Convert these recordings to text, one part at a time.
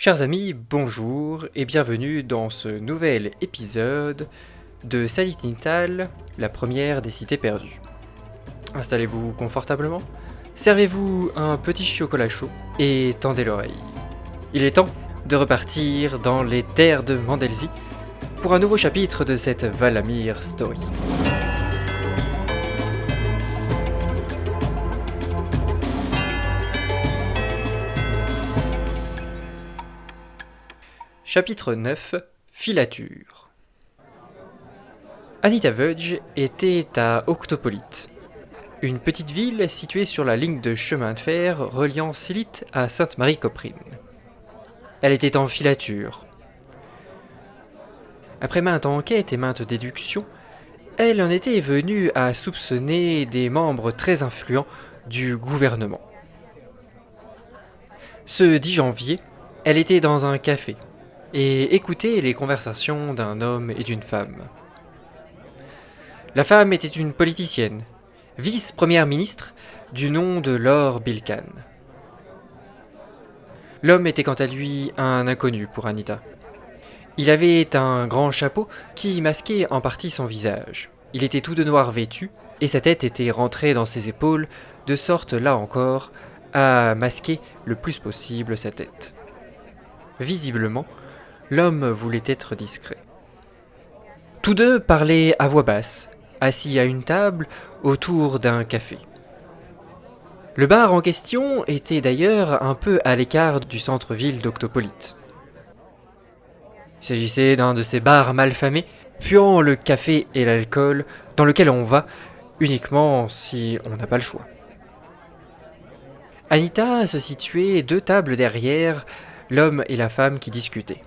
Chers amis, bonjour et bienvenue dans ce nouvel épisode de Salitintal, la première des cités perdues. Installez-vous confortablement, servez-vous un petit chocolat chaud et tendez l'oreille. Il est temps de repartir dans les terres de Mandelzy pour un nouveau chapitre de cette Valamir Story. Chapitre 9 Filature. Anita Vudge était à Octopolite, une petite ville située sur la ligne de chemin de fer reliant Silith à Sainte-Marie-Coprine. Elle était en filature. Après maintes enquêtes et maintes déductions, elle en était venue à soupçonner des membres très influents du gouvernement. Ce 10 janvier, elle était dans un café et écoutait les conversations d'un homme et d'une femme. La femme était une politicienne, vice-première ministre, du nom de Lord Bilkan. L'homme était quant à lui un inconnu pour Anita. Il avait un grand chapeau qui masquait en partie son visage. Il était tout de noir vêtu, et sa tête était rentrée dans ses épaules, de sorte, là encore, à masquer le plus possible sa tête. Visiblement, l'homme voulait être discret. Tous deux parlaient à voix basse, assis à une table autour d'un café. Le bar en question était d'ailleurs un peu à l'écart du centre-ville d'Octopolite. Il s'agissait d'un de ces bars malfamés, puant le café et l'alcool, dans lequel on va uniquement si on n'a pas le choix. Anita se situait 2 tables derrière l'homme et la femme qui discutaient.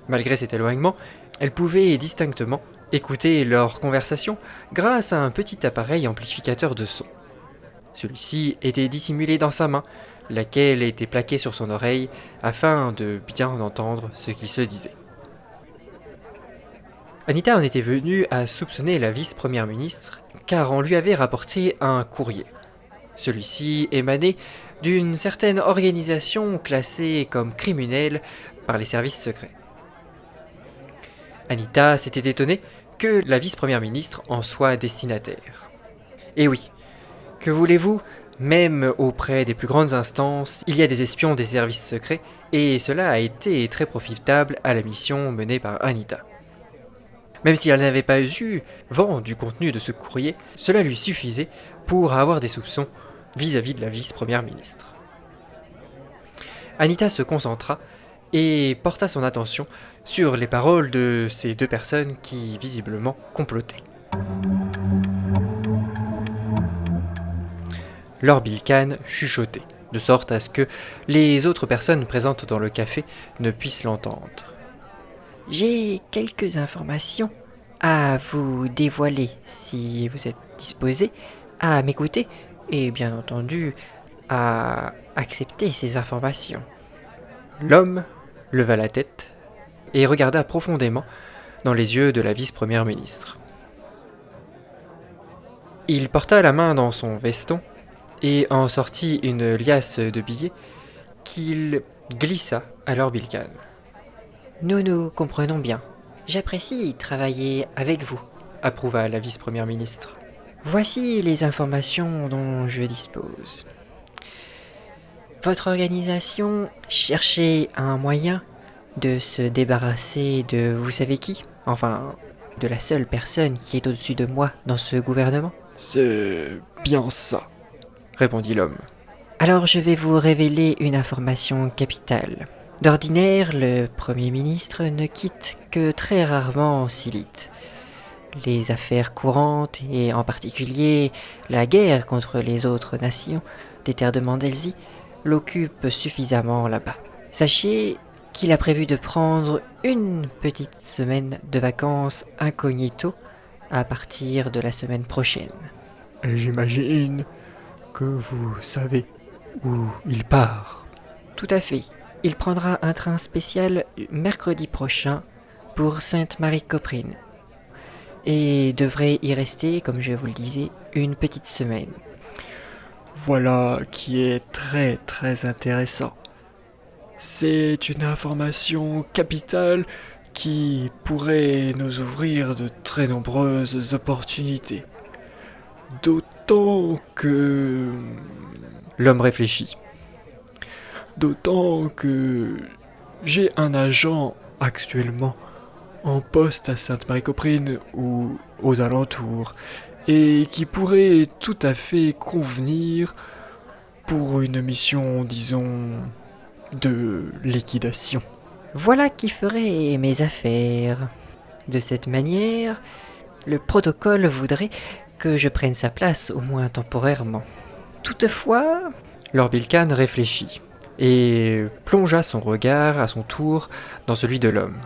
Malgré cet éloignement, elle pouvait distinctement écouter leur conversation grâce à un petit appareil amplificateur de son. Celui-ci était dissimulé dans sa main, laquelle était plaquée sur son oreille afin de bien entendre ce qui se disait. Anita en était venue à soupçonner la vice-première ministre car on lui avait rapporté un courrier. Celui-ci émanait d'une certaine organisation classée comme criminelle par les services secrets. Anita s'était étonnée que la vice-première ministre en soit destinataire. Et oui, que voulez-vous, même auprès des plus grandes instances, il y a des espions des services secrets, et cela a été très profitable à la mission menée par Anita. Même si elle n'avait pas eu vent du contenu de ce courrier, cela lui suffisait pour avoir des soupçons vis-à-vis de la vice-première ministre. Anita se concentra et porta son attention sur les paroles de ces 2 personnes qui visiblement complotaient. Lord Bilkan chuchotait, de sorte à ce que les autres personnes présentes dans le café ne puissent l'entendre. J'ai quelques informations à vous dévoiler si vous êtes disposé à m'écouter et bien entendu à accepter ces informations. L'homme leva la tête et regarda profondément dans les yeux de la vice-première ministre. Il porta la main dans son veston et en sortit une liasse de billets qu'il glissa à Lord Bilkan. Nous nous comprenons bien. J'apprécie travailler avec vous. Approuva la vice-première ministre. Voici les informations dont je dispose. Votre organisation cherchait un moyen de se débarrasser de vous savez qui, enfin de la seule personne qui est au-dessus de moi dans ce gouvernement. C'est bien ça, répondit l'homme. Alors je vais vous révéler une information capitale. D'ordinaire, le Premier ministre ne quitte que très rarement Silith. Les affaires courantes, et en particulier la guerre contre les autres nations des terres de Mandelzy, l'occupent suffisamment là-bas. Sachez qu'il a prévu de prendre une petite semaine de vacances incognito à partir de la semaine prochaine. Et j'imagine que vous savez où il part. Tout à fait. Il prendra un train spécial mercredi prochain pour Sainte-Marie-Coprine et devrait y rester, comme je vous le disais, une petite semaine. Voilà qui est très très intéressant. C'est une information capitale qui pourrait nous ouvrir de très nombreuses opportunités. D'autant que... L'homme réfléchit. D'autant que j'ai un agent actuellement en poste à Sainte-Marie-Coprine ou aux alentours et qui pourrait tout à fait convenir pour une mission, disons, de liquidation. Voilà qui ferait mes affaires. De cette manière, le protocole voudrait que je prenne sa place, au moins temporairement. Toutefois, Lord Bilkan réfléchit et plongea son regard à son tour dans celui de l'homme.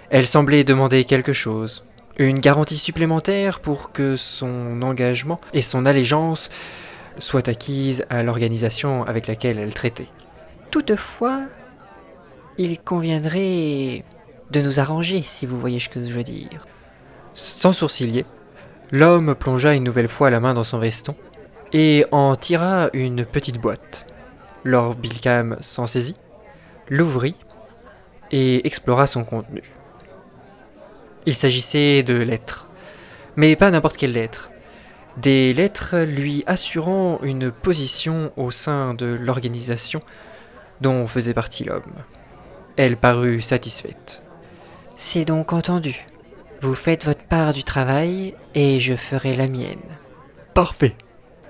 Elle semblait demander quelque chose, une garantie supplémentaire pour que son engagement et son allégeance soient acquises à l'organisation avec laquelle elle traitait. toutefois, il conviendrait de nous arranger, si vous voyez ce que je veux dire. Sans sourciller, l'homme plongea une nouvelle fois la main dans son veston et en tira une petite boîte. Lord Bilkham s'en saisit, l'ouvrit et explora son contenu. Il s'agissait de lettres, mais pas n'importe quelles lettres. Des lettres lui assurant une position au sein de l'organisation dont faisait partie l'homme. Elle parut satisfaite. C'est donc entendu. Vous faites votre part du travail et je ferai la mienne. Parfait.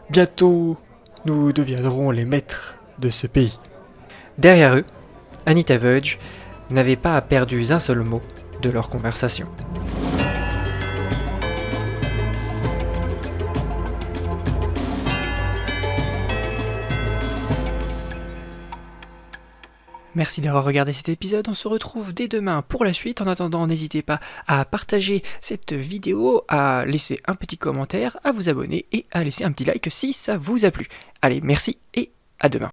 Bientôt, nous deviendrons les maîtres de ce pays. Derrière eux, Anita Vudge n'avait pas perdu un seul mot de leur conversation. Merci d'avoir regardé cet épisode, on se retrouve dès demain pour la suite. En attendant, n'hésitez pas à partager cette vidéo, à laisser un petit commentaire, à vous abonner et à laisser un petit like si ça vous a plu. Allez, merci et à demain.